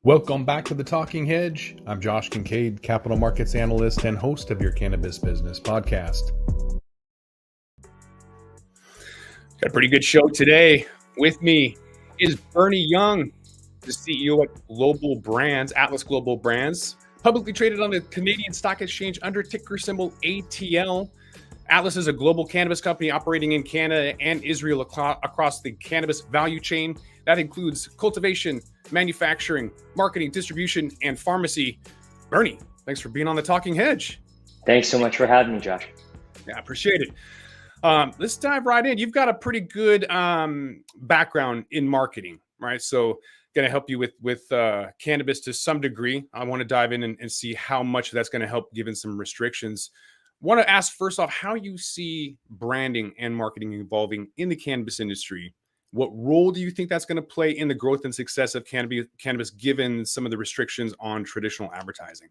Welcome back to the Talking Hedge. I'm Josh Kincaid, Capital Markets Analyst and host of your Cannabis Business Podcast. Got a pretty good show today. With me is Bernie Yeung, the CEO at Global Brands, Atlas Global Brands, publicly traded on the Canadian Stock Exchange under ticker symbol ATL. Atlas is a global cannabis company operating in Canada and Israel across the cannabis value chain. That includes cultivation, manufacturing, marketing, distribution, and pharmacy. Bernie, thanks for being on the Talking Hedge. Thanks so much for having me, Josh. Yeah, I appreciate it. Let's dive right in. You've got a pretty good background in marketing, right? So going to help you with cannabis to some degree. I want to dive in and see how much that's going to help given some restrictions. Want to ask first off how you see branding and marketing evolving in the cannabis industry. What role do you think that's going to play in the growth and success of cannabis given some of the restrictions on traditional advertising?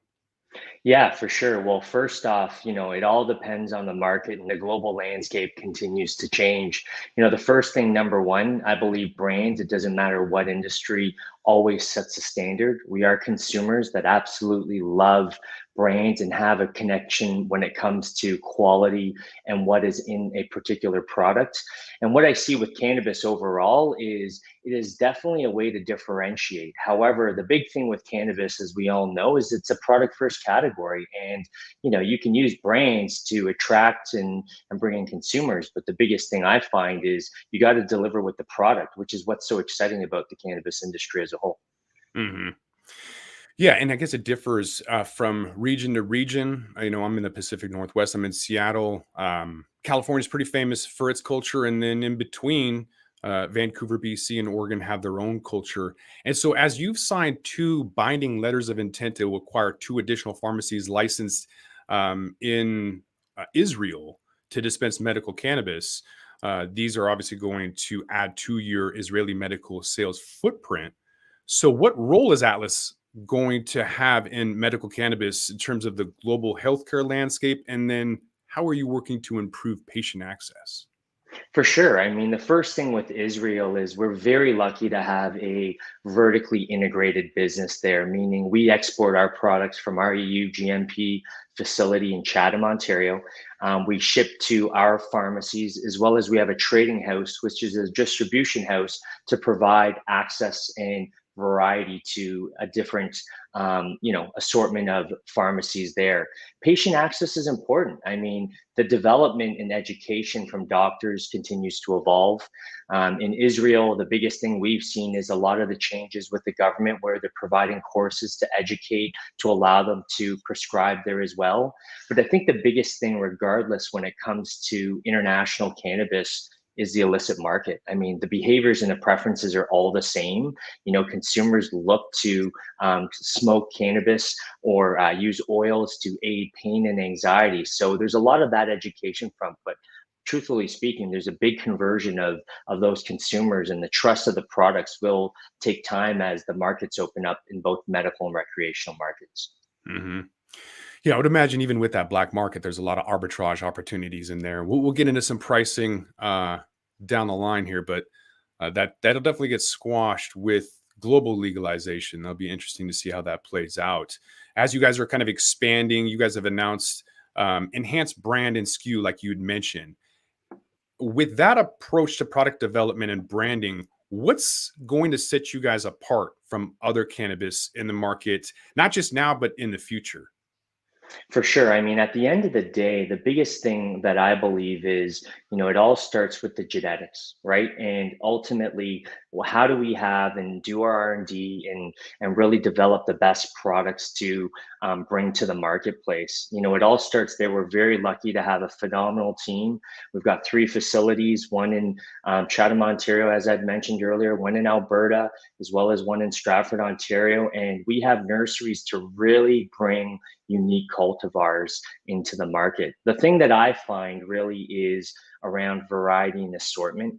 Yeah, for sure. Well, first off, it all depends on the market and the global landscape continues to change. The first thing, number one, I believe brands, it doesn't matter what industry, always sets a standard. We are consumers that absolutely love brands and have a connection when it comes to quality and what is in a particular product. And what I see with cannabis overall is it is definitely a way to differentiate. However, the big thing with cannabis, as we all know, is it's a product first category. And, you can use brands to attract and bring in consumers. But the biggest thing I find is you got to deliver with the product, which is what's so exciting about the cannabis industry as a whole. Mm-hmm. Yeah, and I guess it differs from region to region. I'm in the Pacific Northwest. I'm in Seattle. California is pretty famous for its culture, and then in between, Vancouver, BC, and Oregon have their own culture. And so, as you've signed 2 binding letters of intent to acquire 2 additional pharmacies licensed in Israel to dispense medical cannabis, these are obviously going to add to your Israeli medical sales footprint. So, what role is Atlas going to have in medical cannabis in terms of the global healthcare landscape? And then how are you working to improve patient access? For sure. I mean, the first thing with Israel is we're very lucky to have a vertically integrated business there, meaning we export our products from our EU GMP facility in Chatham, Ontario. We ship to our pharmacies, as well as we have a trading house, which is a distribution house to provide access and variety to a different assortment of pharmacies there. Patient access is important. I mean, the development and education from doctors continues to evolve. In Israel, the biggest thing we've seen is a lot of the changes with the government where they're providing courses to educate to allow them to prescribe there as well. But I think the biggest thing, regardless, when it comes to international cannabis, is the illicit market. I mean, the behaviors and the preferences are all the same. Consumers look to smoke cannabis or use oils to aid pain and anxiety. So there's a lot of that education from, but truthfully speaking, there's a big conversion of those consumers, and the trust of the products will take time as the markets open up in both medical and recreational markets. Mm-hmm. Yeah, I would imagine even with that black market, there's a lot of arbitrage opportunities in there. We'll get into some pricing down the line here, but that'll definitely get squashed with global legalization. That'll be interesting to see how that plays out. As you guys are kind of expanding, you guys have announced enhanced brand and SKU, like you'd mentioned. With that approach to product development and branding, what's going to set you guys apart from other cannabis in the market, not just now, but in the future? For sure. I mean, at the end of the day, the biggest thing that I believe is, it all starts with the genetics, right? And ultimately, well, how do we have and do our R&D and really develop the best products to bring to the marketplace? It all starts there. We're very lucky to have a phenomenal team. We've got 3 facilities, one in Chatham, Ontario, as I'd mentioned earlier, one in Alberta, as well as one in Stratford, Ontario. And we have nurseries to really bring unique cultivars into the market. The thing that I find really is around variety and assortment.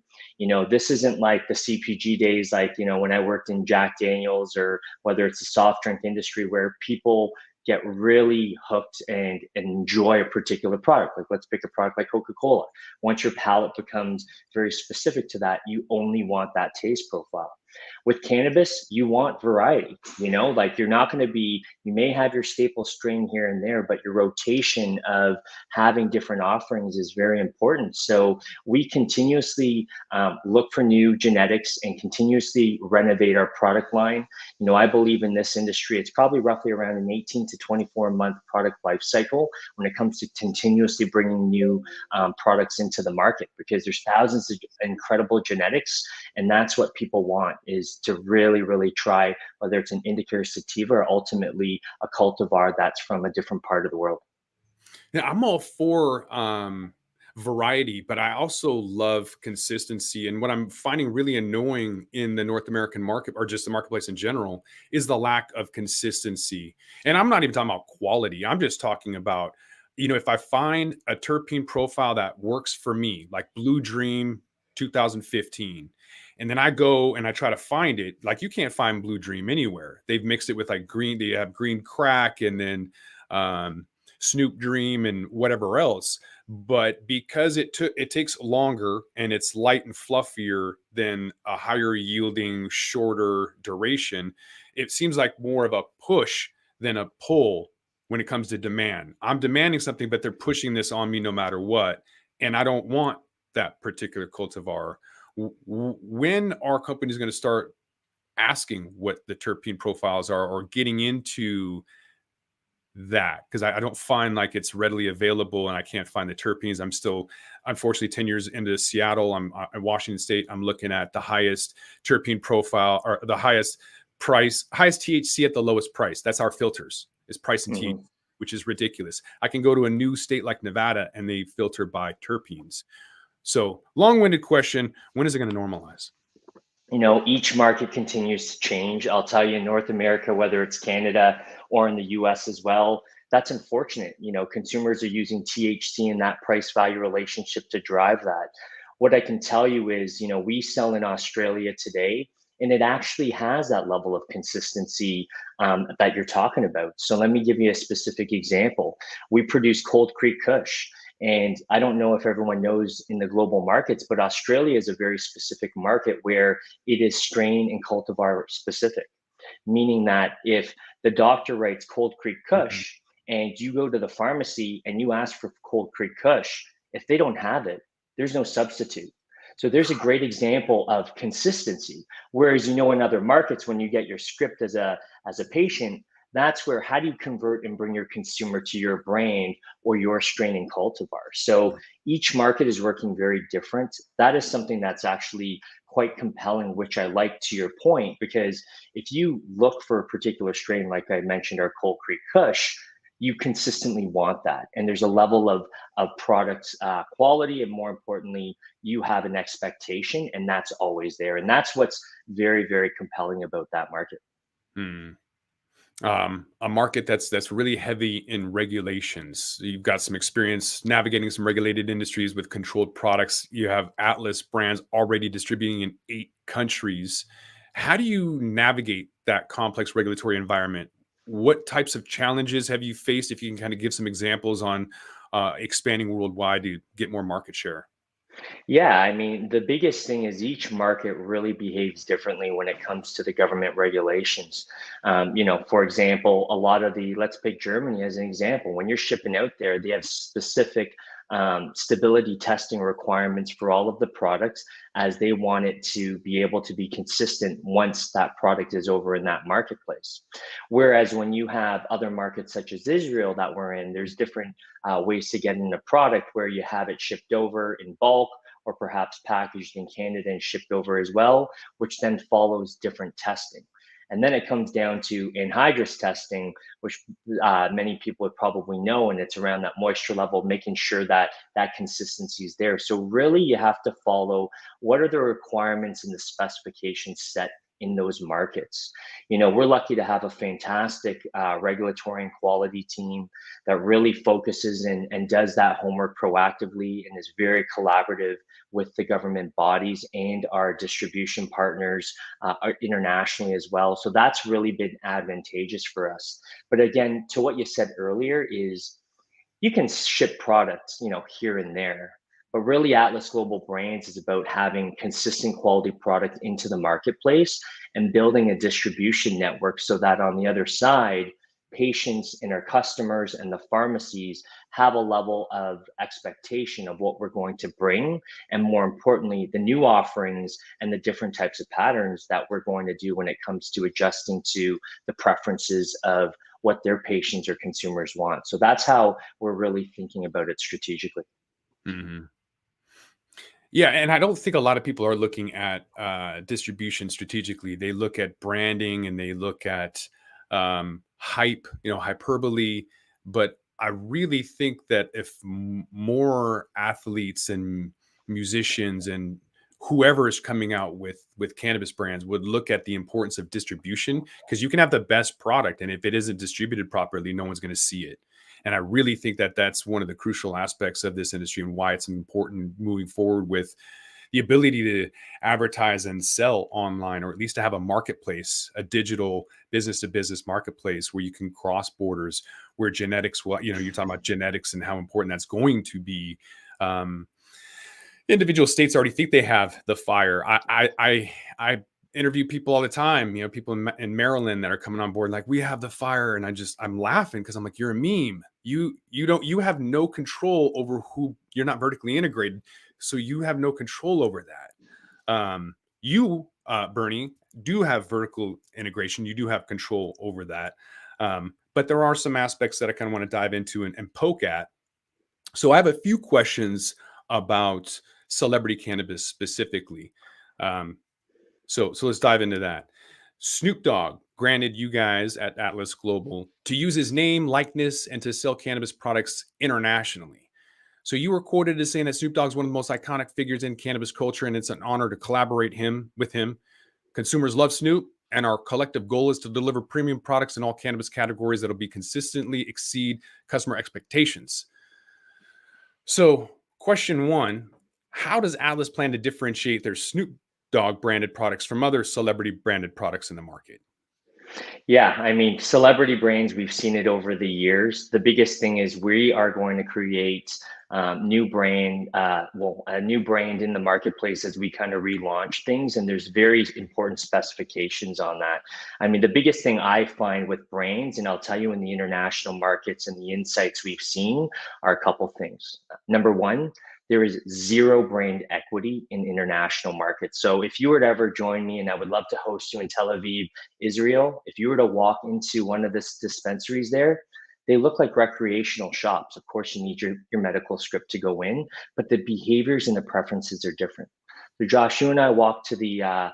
This isn't like the CPG days, like, when I worked in Jack Daniels, or whether it's the soft drink industry where people get really hooked and enjoy a particular product. Like, let's pick a product like Coca-Cola. Once your palate becomes very specific to that, you only want that taste profile. With cannabis, you want variety, like you're not going to be, you may have your staple strain here and there, but your rotation of having different offerings is very important. So we continuously look for new genetics and continuously renovate our product line. I believe in this industry, it's probably roughly around an 18 to 24-month product life cycle when it comes to continuously bringing new products into the market, because there's thousands of incredible genetics, and that's what people want, is to really, really try, whether it's an indica or sativa, or ultimately a cultivar that's from a different part of the world. Yeah, I'm all for variety, but I also love consistency. And what I'm finding really annoying in the North American market, or just the marketplace in general, is the lack of consistency. And I'm not even talking about quality. I'm just talking about, if I find a terpene profile that works for me, like Blue Dream 2015, and then I go and I try to find it, like you can't find Blue Dream anywhere. They've mixed it with like green, they have green crack, and then Snoop Dream and whatever else. But because it takes longer and it's light and fluffier than a higher yielding, shorter duration, it seems like more of a push than a pull when it comes to demand. I'm demanding something, but they're pushing this on me no matter what. And I don't want that particular cultivar. When are companies going to start asking what the terpene profiles are, or getting into that? Because I don't find like it's readily available, and I can't find the terpenes. I'm still, unfortunately, 10 years into Seattle. I'm in Washington State. I'm looking at the highest terpene profile, or the highest price, highest THC at the lowest price. That's our filters, is price and THC, which is ridiculous. I can go to a new state like Nevada and they filter by terpenes. So long-winded question, when is it going to normalize? Each market continues to change. I'll tell you, in North America, whether it's Canada or in the US as well, that's unfortunate. Consumers are using THC and that price value relationship to drive that. What I can tell you is, we sell in Australia today, and it actually has that level of consistency that you're talking about. So let me give you a specific example. We produce Cold Creek Kush. And I don't know if everyone knows in the global markets, but Australia is a very specific market where it is strain and cultivar specific, meaning that if the doctor writes Cold Creek Kush and you go to the pharmacy and you ask for Cold Creek Kush, if they don't have it, there's no substitute. So there's a great example of consistency. Whereas, in other markets, when you get your script as a patient, that's where, how do you convert and bring your consumer to your brand or your strain and cultivar? So each market is working very different. That is something that's actually quite compelling, which I like, to your point, because if you look for a particular strain, like I mentioned, our Cold Creek Kush, you consistently want that. And there's a level of product quality, and more importantly, you have an expectation, and that's always there. And that's what's very, very compelling about that market. A market that's really heavy in regulations. You've got some experience navigating some regulated industries with controlled products. You have Atlas brands already distributing in 8 countries. How do you navigate that complex regulatory environment? What types of challenges have you faced? If you can kind of give some examples on expanding worldwide to get more market share. Yeah, I mean, the biggest thing is each market really behaves differently when it comes to the government regulations. For example, a lot of let's pick Germany as an example. When you're shipping out there, they have specific stability testing requirements for all of the products, as they want it to be able to be consistent once that product is over in that marketplace. Whereas when you have other markets such as Israel that we're in, there's different ways to get in a product, where you have it shipped over in bulk, or perhaps packaged in Canada and shipped over as well, which then follows different testing. And then it comes down to anhydrous testing, which many people would probably know, and it's around that moisture level, making sure that that consistency is there. So really, you have to follow what are the requirements and the specifications set in those markets. We're lucky to have a fantastic regulatory and quality team that really focuses and does that homework proactively, and is very collaborative with the government bodies and our distribution partners internationally as well. So that's really been advantageous for us. But again, to what you said earlier, is you can ship products, here and there, But really, Atlas Global Brands is about having consistent quality product into the marketplace and building a distribution network so that on the other side, patients and our customers and the pharmacies have a level of expectation of what we're going to bring. And more importantly, the new offerings and the different types of patterns that we're going to do when it comes to adjusting to the preferences of what their patients or consumers want. So that's how we're really thinking about it strategically. Mm-hmm. Yeah, and I don't think a lot of people are looking at distribution strategically. They look at branding and they look at hype, hyperbole. But I really think that if more athletes and musicians and whoever is coming out with cannabis brands would look at the importance of distribution, because you can have the best product, and if it isn't distributed properly, no one's going to see it. And I really think that that's one of the crucial aspects of this industry and why it's important moving forward with the ability to advertise and sell online, or at least to have a marketplace, a digital business to business marketplace where you can cross borders, where genetics, well, you're talking about genetics and how important that's going to be. Individual states already think they have the fire. I interview people all the time, people in Maryland that are coming on board like, we have the fire, and I'm laughing because I'm like, you're a meme. You have no control over who, you're not vertically integrated, so you have no control over that. Bernie, do have vertical integration. You do have control over that. But there are some aspects that I kind of want to dive into and poke at. So I have a few questions about celebrity cannabis specifically. So let's dive into that. Snoop Dogg granted you guys at Atlas Global to use his name, likeness, and to sell cannabis products internationally. So you were quoted as saying that Snoop Dogg is one of the most iconic figures in cannabis culture, and it's an honor to collaborate with him. Consumers love Snoop, and our collective goal is to deliver premium products in all cannabis categories that'll be consistently exceed customer expectations. So question one, how does Atlas plan to differentiate their Snoop Dogg branded products from other celebrity branded products in the market? Yeah, I mean, celebrity brands, we've seen it over the years. The biggest thing is we are going to create a new brand in the marketplace as we kind of relaunch things. And there's very important specifications on that. I mean, the biggest thing I find with brands, and I'll tell you in the international markets and the insights we've seen, are a couple things. Number one, there is zero brand equity in international markets. So if you were to ever join me, and I would love to host you in Tel Aviv, Israel, if you were to walk into one of the dispensaries there, they look like recreational shops. Of course, you need your medical script to go in, but the behaviors and the preferences are different. So Josh, you and I walk to the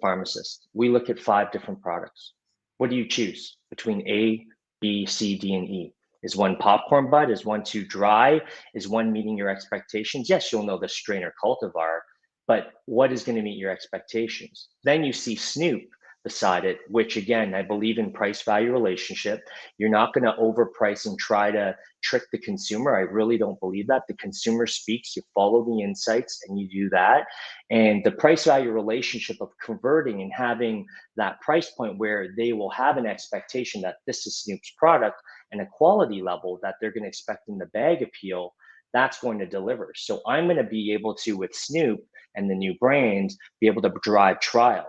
pharmacist. We look at 5 different products. What do you choose between A, B, C, D, and E? Is one popcorn bud? Is one too dry? Is one meeting your expectations? Yes, you'll know the strain or cultivar, but what is going to meet your expectations? Then you see Snoop beside it, which again, I believe in price value relationship. You're not going to overprice and try to trick the consumer. I really don't believe that. The consumer speaks, you follow the insights and you do that. And the price value relationship of converting and having that price point where they will have an expectation that this is Snoop's product and a quality level that they're going to expect in the bag appeal, that's going to deliver. So I'm going to be able to, with Snoop and the new brand, be able to drive trial.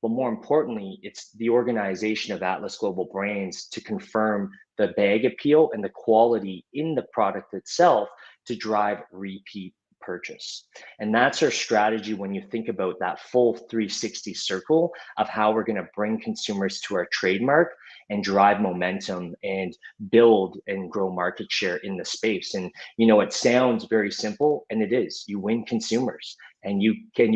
But more importantly, it's the organization of Atlas Global Brands to confirm the bag appeal and the quality in the product itself to drive repeat purchase. And that's our strategy when you think about that full 360 circle of how we're going to bring consumers to our trademark and drive momentum and build and grow market share in the space. And it sounds very simple, and it is. You win consumers, and you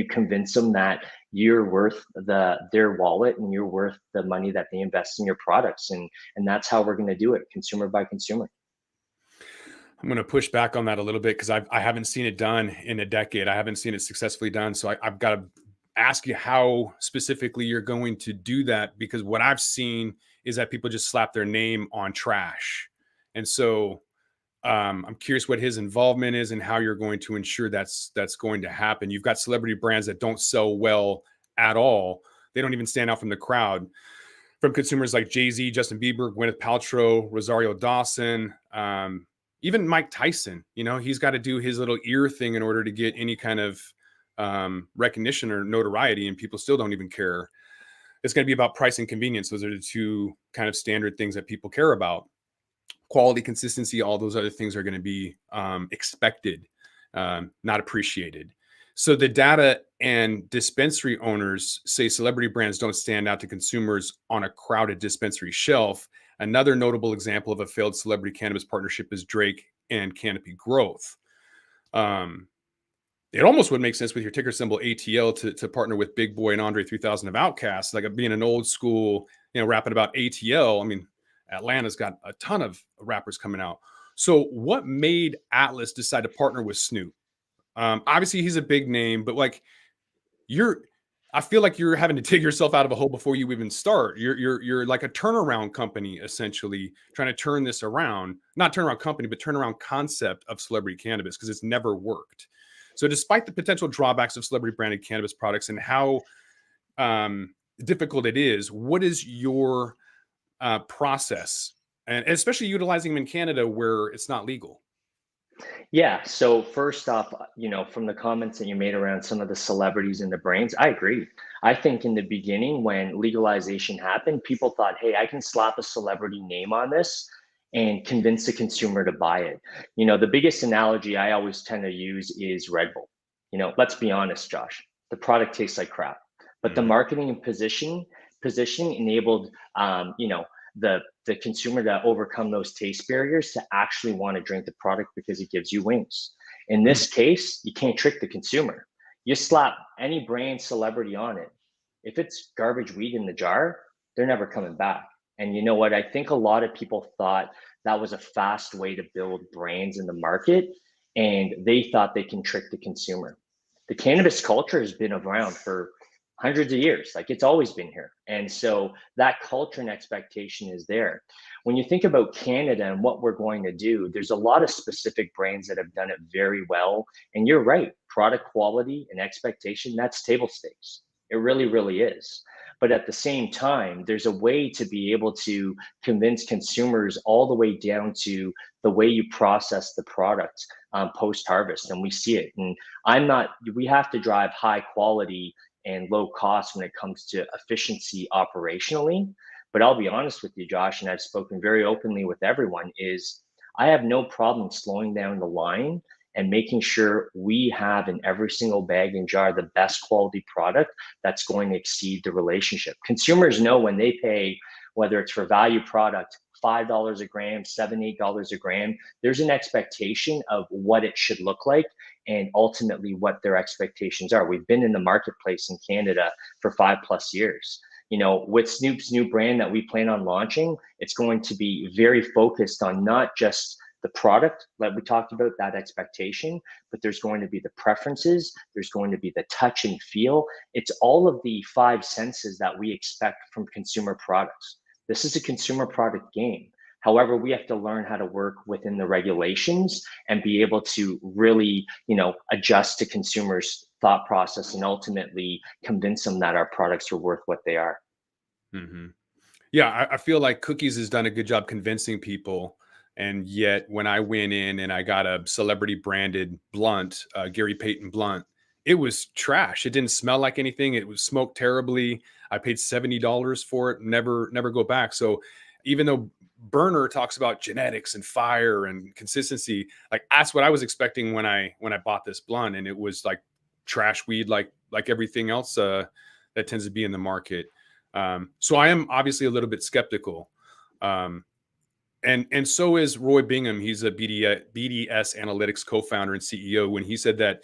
convince them that you're worth their wallet and you're worth the money that they invest in your products. And that's how we're going to do it, consumer by consumer. I'm going to push back on that a little bit because I haven't seen it done in a decade. I haven't seen it successfully done. So I've got to ask you how specifically you're going to do that, because what I've seen is that people just slap their name on trash. And so I'm curious what his involvement is and how you're going to ensure that's going to happen. You've got celebrity brands that don't sell well at all. They don't even stand out from the crowd. From consumers like Jay-Z, Justin Bieber, Gwyneth Paltrow, Rosario Dawson, even Mike Tyson, he's got to do his little ear thing in order to get any kind of recognition or notoriety, and people still don't even care. It's going to be about price and convenience. Those are the two kind of standard things that people care about. Quality, consistency, all those other things are going to be expected, not appreciated. So the data and dispensary owners say celebrity brands don't stand out to consumers on a crowded dispensary shelf. Another notable example of a failed celebrity cannabis partnership is Drake and Canopy Growth. It almost would make sense with your ticker symbol ATL to partner with Big Boy and Andre 3000 of Outkast, like being an old school, rapping about ATL. I mean, Atlanta's got a ton of rappers coming out. So what made Atlas decide to partner with Snoop? Obviously he's a big name, but I feel like you're having to dig yourself out of a hole before you even start. You're like a turnaround company, essentially trying to turn this around, not turnaround company, but turnaround concept of celebrity cannabis, because it's never worked. So despite the potential drawbacks of celebrity branded cannabis products and how difficult it is, what is your process, and especially utilizing them in Canada where it's not legal? Yeah. So first off, from the comments that you made around some of the celebrities and the brands, I agree. I think in the beginning, when legalization happened, people thought, hey, I can slap a celebrity name on this and convince the consumer to buy it. The biggest analogy I always tend to use is Red Bull. Let's be honest, Josh, the product tastes like crap, but the marketing and positioning enabled, the consumer to overcome those taste barriers to actually want to drink the product because it gives you wings. In this case, you can't trick the consumer. You slap any brand celebrity on it. If it's garbage weed in the jar, they're never coming back. And you know what? I think a lot of people thought that was a fast way to build brands in the market, and they thought they can trick the consumer. The cannabis culture has been around for hundreds of years. Like, it's always been here. And so that culture and expectation is there. When you think about Canada and what we're going to do, there's a lot of specific brands that have done it very well. And you're right, product quality and expectation, that's table stakes. It really, really is. But at the same time, there's a way to be able to convince consumers all the way down to the way you process the product post harvest. And we see it. And we have to drive high quality and low cost when it comes to efficiency operationally. But I'll be honest with you, Josh, and I've spoken very openly with everyone, is I have no problem slowing down the line and making sure we have in every single bag and jar the best quality product that's going to exceed the relationship. Consumers know when they pay, whether it's for value product, $5 a gram, $7, $8 a gram, there's an expectation of what it should look like and ultimately what their expectations are. We've been in the marketplace in Canada for 5+ years. With Snoop's new brand that we plan on launching, it's going to be very focused on not just the product that we talked about, that expectation, but there's going to be the preferences, there's going to be the touch and feel. It's all of the 5 senses that we expect from consumer products. This is a consumer product game. However, we have to learn how to work within the regulations and be able to really, adjust to consumers' thought process and ultimately convince them that our products are worth what they are. Mm-hmm. Yeah, I feel like Cookies has done a good job convincing people. And yet when I went in and I got a celebrity branded blunt, Gary Payton blunt, it was trash. It didn't smell like anything. It was smoked terribly. I paid $70 for it. Never go back. So even though Burner talks about genetics and fire and consistency, like that's what I was expecting when I bought this blunt, and it was like trash weed, like everything else that tends to be in the market. So I am obviously a little bit skeptical. And so is Roy Bingham. He's a BDS Analytics co-founder and CEO. When he said that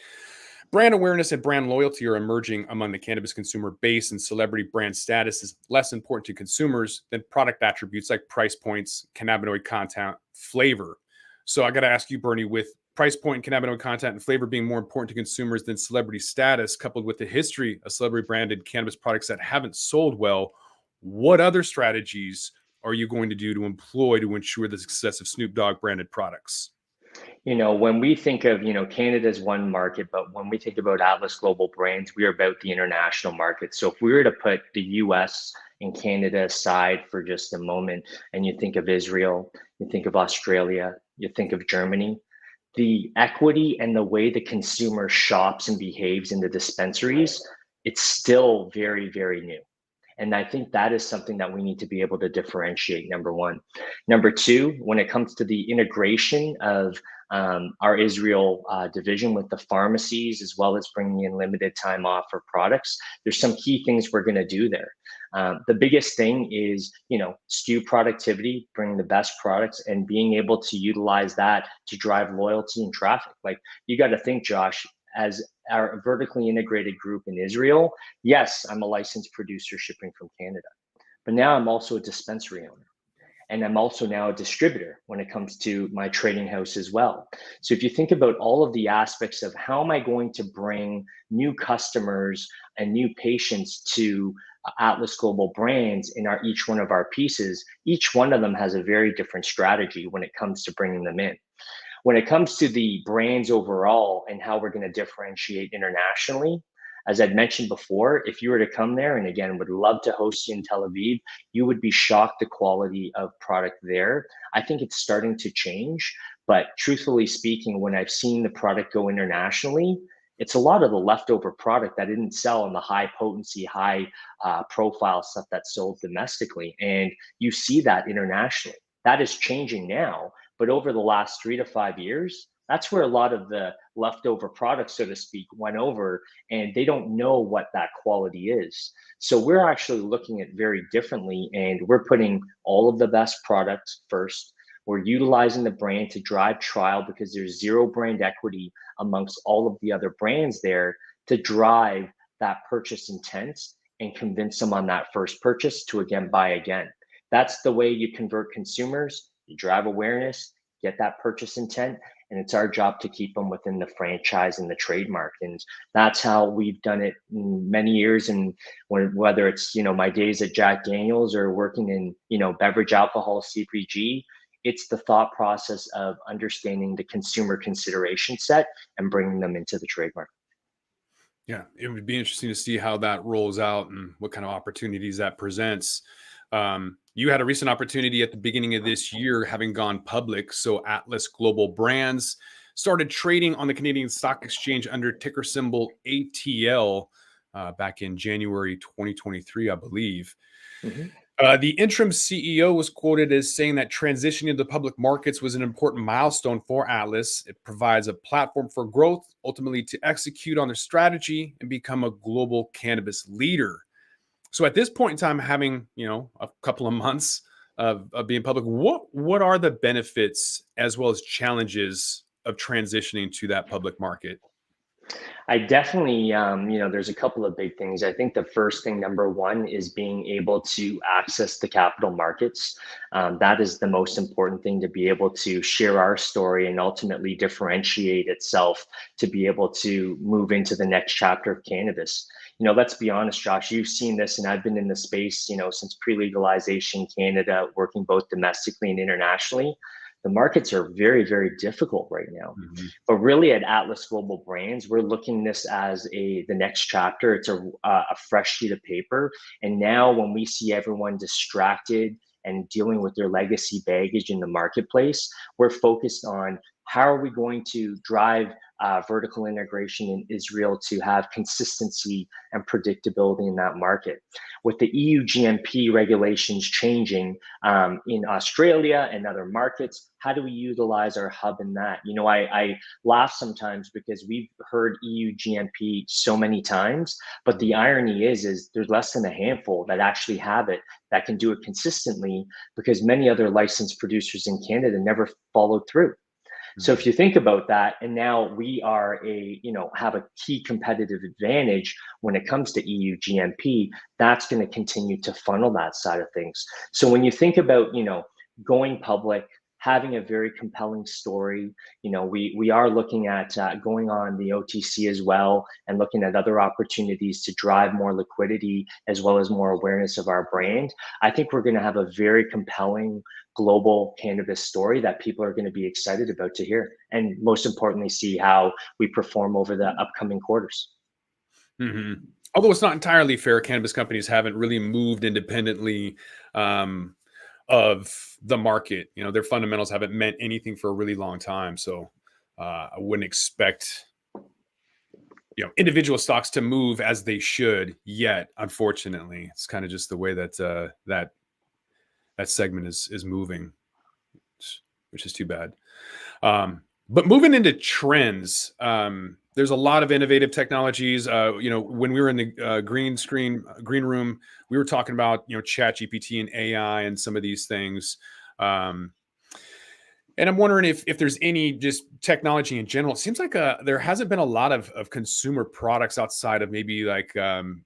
brand awareness and brand loyalty are emerging among the cannabis consumer base, and celebrity brand status is less important to consumers than product attributes like price points, cannabinoid content, flavor. So I got to ask you, Bernie, with price point, cannabinoid content, and flavor being more important to consumers than celebrity status, coupled with the history of celebrity branded cannabis products that haven't sold well, what other strategies are you going to do to employ to ensure the success of Snoop Dogg branded products? When we think of, Canada's one market, but when we think about Atlas Global Brands, we are about the international market. So if we were to put the US and Canada aside for just a moment, and you think of Israel, you think of Australia, you think of Germany, the equity and the way the consumer shops and behaves in the dispensaries, it's still very, very new. And I think that is something that we need to be able to differentiate, number one. Number two, when it comes to the integration of our Israel division with the pharmacies, as well as bringing in limited time offer products, there's some key things we're going to do there. The biggest thing is, SKU productivity, bringing the best products and being able to utilize that to drive loyalty and traffic. Like, you got to think, Josh, as our vertically integrated group in Israel, yes, I'm a licensed producer shipping from Canada, but now I'm also a dispensary owner. And I'm also now a distributor when it comes to my trading house as well. So if you think about all of the aspects of how am I going to bring new customers and new patients to Atlas Global Brands in each one of our pieces, each one of them has a very different strategy when it comes to bringing them in. When it comes to the brands overall and how we're going to differentiate internationally, as I'd mentioned before, if you were to come there, and again, would love to host you in Tel Aviv, you would be shocked the quality of product there. I think it's starting to change, but truthfully speaking, when I've seen the product go internationally, it's a lot of the leftover product that didn't sell in the high potency, high profile stuff that's sold domestically. And you see that internationally. That is changing now. But over the last 3 to 5 years, that's where a lot of the leftover products, so to speak, went over, and they don't know what that quality is. So we're actually looking at very differently, and we're putting all of the best products first. We're utilizing the brand to drive trial because there's zero brand equity amongst all of the other brands there to drive that purchase intent and convince them on that first purchase to again buy again. That's the way you convert consumers. You drive awareness, get that purchase intent, and it's our job to keep them within the franchise and the trademark. And that's how we've done it in many years. And whether it's, my days at Jack Daniels or working in, beverage alcohol, CPG, it's the thought process of understanding the consumer consideration set and bringing them into the trademark. Yeah, it would be interesting to see how that rolls out and what kind of opportunities that presents. You had a recent opportunity at the beginning of this year, having gone public. So Atlas Global Brands started trading on the Canadian Stock Exchange under ticker symbol ATL back in January 2023, I believe. Mm-hmm. The interim CEO was quoted as saying that transitioning to the public markets was an important milestone for Atlas. It provides a platform for growth, ultimately to execute on their strategy and become a global cannabis leader. So at this point in time, having, a couple of months of being public, what are the benefits as well as challenges of transitioning to that public market? I definitely, there's a couple of big things. I think the first thing, number one, is being able to access the capital markets. That is the most important thing, to be able to share our story and ultimately differentiate itself to be able to move into the next chapter of cannabis. Let's be honest, Josh, you've seen this, and I've been in the space, since pre-legalization Canada, working both domestically and internationally. The markets are very, very difficult right now. Mm-hmm. But really at Atlas Global Brands, we're looking this as the next chapter. It's a fresh sheet of paper. And now when we see everyone distracted and dealing with their legacy baggage in the marketplace, we're focused on how are we going to drive vertical integration in Israel to have consistency and predictability in that market. With the EU GMP regulations changing in Australia and other markets, how do we utilize our hub in that? I laugh sometimes because we've heard EU GMP so many times, but the irony is there's less than a handful that actually have it, that can do it consistently, because many other licensed producers in Canada never followed through. So if you think about that, and now we are have a key competitive advantage when it comes to EU GMP, that's going to continue to funnel that side of things. So when you think about, going public, having a very compelling story, we are looking at going on the OTC as well, and looking at other opportunities to drive more liquidity as well as more awareness of our brand. I think we're going to have a very compelling global cannabis story that people are going to be excited about to hear, and most importantly, see how we perform over the upcoming quarters. Mm-hmm. Although it's not entirely fair, cannabis companies haven't really moved independently of the market. You know, their fundamentals haven't meant anything for a really long time. So I wouldn't expect, you know, individual stocks to move as they should yet. Unfortunately, it's kind of just the way that that segment is moving, which is too bad. But moving into trends, there's a lot of innovative technologies. You know, when we were in the green room, we were talking about, you know, Chat GPT and AI and some of these things. And I'm wondering if there's any just technology in general. It seems like there hasn't been a lot of consumer products outside of maybe like you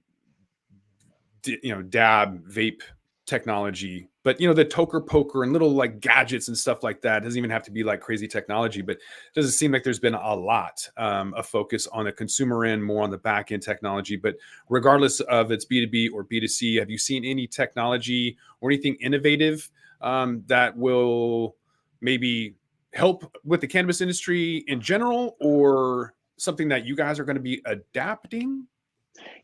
know, dab vape technology, but you know, the toker poker and little like gadgets and stuff like that. It doesn't even have to be like crazy technology, but it doesn't seem like there's been a lot of focus on the consumer end, more on the back end technology. But regardless of it's B2B or B2C, have you seen any technology or anything innovative that will maybe help with the cannabis industry in general, or something that you guys are going to be adapting?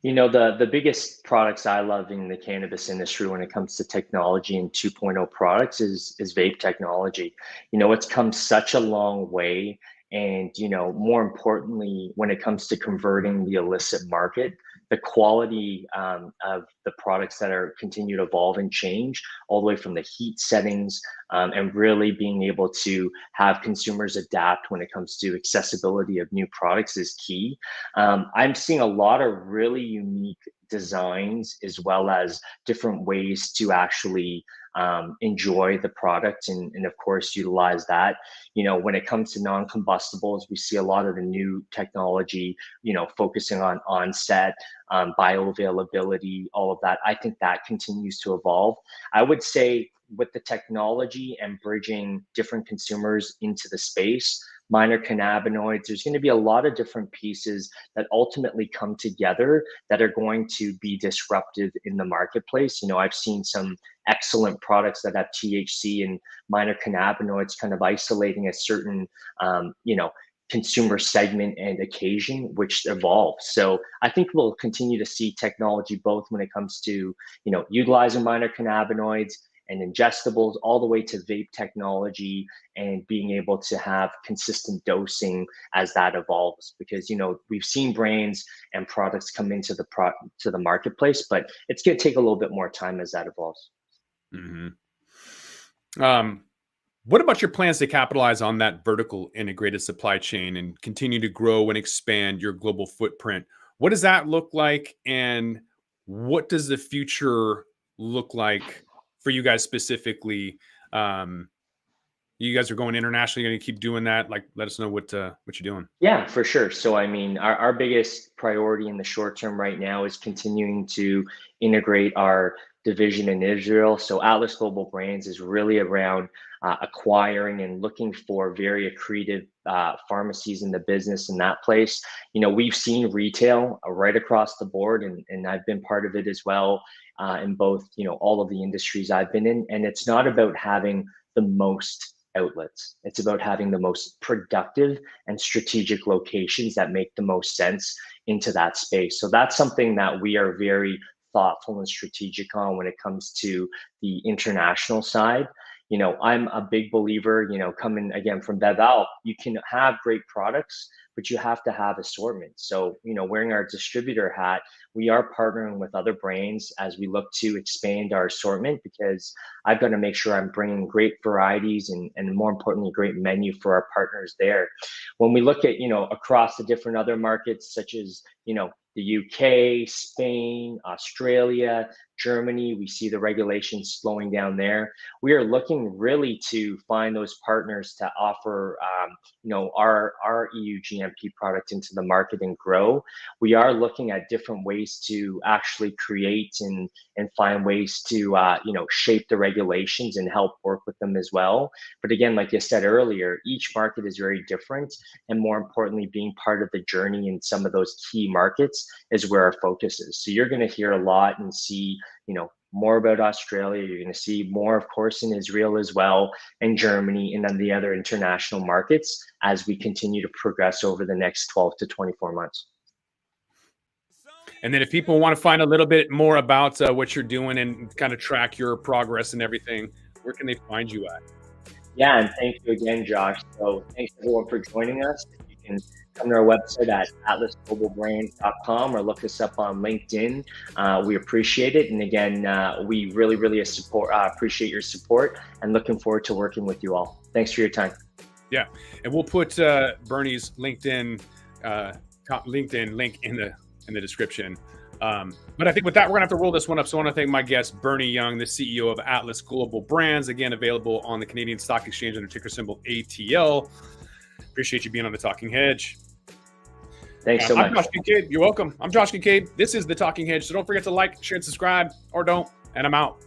You know, the biggest products I love in the cannabis industry when it comes to technology and 2.0 products is vape technology. You know, it's come such a long way. And, you know, more importantly, when it comes to converting the illicit market, the quality of the products that are continue to evolve and change, all the way from the heat settings, and really being able to have consumers adapt when it comes to accessibility of new products is key. I'm seeing a lot of really unique designs as well as different ways to actually enjoy the product and of course utilize that. You know, when it comes to non-combustibles, we see a lot of the new technology, you know, focusing on onset, bioavailability, all of that. I think that continues to evolve. I would say with the technology and bridging different consumers into the space, minor cannabinoids, there's going to be a lot of different pieces that ultimately come together that are going to be disruptive in the marketplace. You know, I've seen some excellent products that have THC and minor cannabinoids kind of isolating a certain, you know, consumer segment and occasion, which evolves. So I think we'll continue to see technology both when it comes to, you know, utilizing minor cannabinoids and ingestibles, all the way to vape technology and being able to have consistent dosing as that evolves. Because, you know, we've seen brands and products come into to the marketplace, but it's going to take a little bit more time as that evolves. Mm-hmm. What about your plans to capitalize on that vertical integrated supply chain and continue to grow and expand your global footprint? What does that look like, and what does the future look like for you guys specifically? You guys are going internationally. You're going to keep doing that? Like, let us know what you're doing. Yeah, for sure. So, I mean, our biggest priority in the short term right now is continuing to integrate our division in Israel. So, Atlas Global Brands is really around acquiring and looking for very accretive pharmacies in the business in that place. You know, we've seen retail right across the board, and I've been part of it as well in both, you know, all of the industries I've been in. And it's not about having the most outlets, it's about having the most productive and strategic locations that make the most sense into that space. So that's something that we are very thoughtful and strategic on when it comes to the international side. You know, I'm a big believer, you know, coming again from Beval, you can have great products, but you have to have assortment. So, you know, wearing our distributor hat, we are partnering with other brands as we look to expand our assortment, because I've got to make sure I'm bringing great varieties and more importantly, great menu for our partners there. When we look at, you know, across the different other markets, such as, you know, the UK, Spain, Australia, Germany, we see the regulations slowing down there. We are looking really to find those partners to offer, you know, our EU GMP product into the market and grow. We are looking at different ways to actually create and find ways to, you know, shape the regulations and help work with them as well. But again, like I said earlier, each market is very different, and more importantly, being part of the journey in some of those key markets is where our focus is. So you're going to hear a lot and see, you know, more about Australia. You're going to see more, of course, in Israel as well, and Germany, and then the other international markets as we continue to progress over the next 12 to 24 months. And then if people want to find a little bit more about what you're doing and kind of track your progress and everything, where can they find you at? Yeah, and thank you again, Josh. So thanks everyone for joining us. You can come to our website at atlasglobalbrand.com or look us up on LinkedIn. We appreciate it. And again, we really appreciate your support and looking forward to working with you all. Thanks for your time. Yeah, and we'll put Bernie's LinkedIn link in the description. But I think with that, we're gonna have to roll this one up. So I want to thank my guest, Bernie Yeung, the CEO of Atlas Global Brands, again available on the Canadian Stock Exchange under ticker symbol ATL. Appreciate you being on the Talking Hedge. Thanks so much. I'm Josh Kincaid. You're welcome. I'm Josh Kincaid. This is the Talking Hedge. So don't forget to like, share, and subscribe, or don't. And I'm out.